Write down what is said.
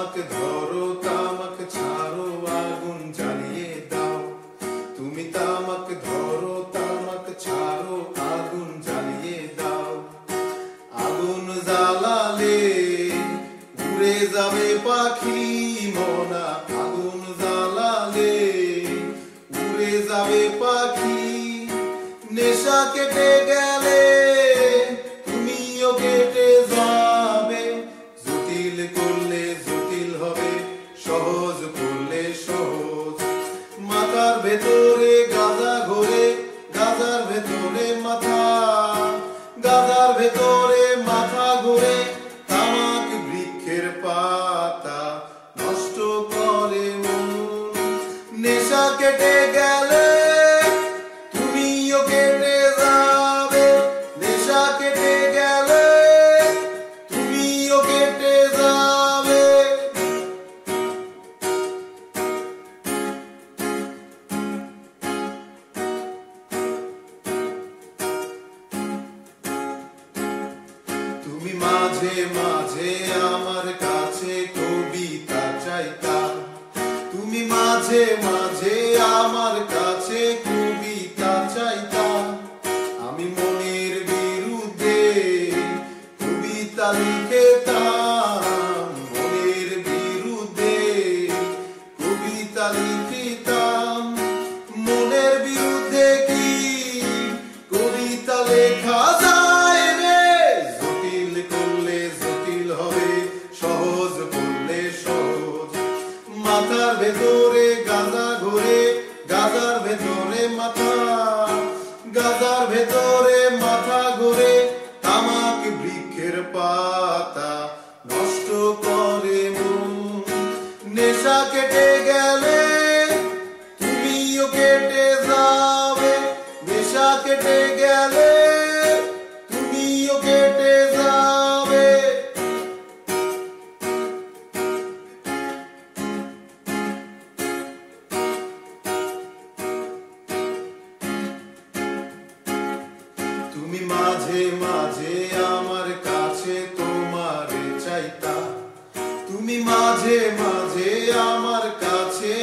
তামাক ধরো তামাক ছাড়ো আগুন জ্বালিয়ে দাও তুমি তামাক ধরো তামাক ছাড়ো আগুন জ্বালিয়ে দাও আগুন জ্বালালে উড়ে যাবে পাখি মনা আগুন জ্বালালে উড়ে যাবে পাখি নেশা কেটে গেলে তুমিও কেটে যাবে জটিল করলে জটিল হবে সহজ করলে সহজ মাথার ভেতরে গাঁজা ঘোরে গাঁজার ভেতরে মাথা গাঁজার ভেতরে মাথা ঘোরে তামাক বৃক্ষের পাতা নষ্ট করে মন নেশা কেটে গেলে তুমিও কেটে যাবে নেশা কেটে গেলে তুমিও কেটে যাবে তুমি মাঝে মাঝে আমার কাছে কবিতা চাইতা তুমি মাঝে মাঝে আমার কাছে কবিতা চাইতা আমি মনের বিরুদ্ধে কবিতা লিখতাম মনের বিরুদ্ধে কবিতা লিখতাম মনের বিরুদ্ধে কি কবিতা লেখা যায় রে জটিল করলে জটিল হবে সহজ করলে সহজ মাথার ভেতরে গাঁজা ঘোরে গাঁজার ভেতরে মাথা গাঁজার ভেতরে মাথা ঘোরে তামাক বৃক্ষের পাতা নষ্ট করে মন নেশা কেটে গেলে তুমিও কেটে যাবে নেশা কেটে গেলে তুমিও কেটে যাবে তুমি মাঝে মাঝে আমার কাছে তোমারে চাইতা তুমি মাঝে মাঝে আমার কাছে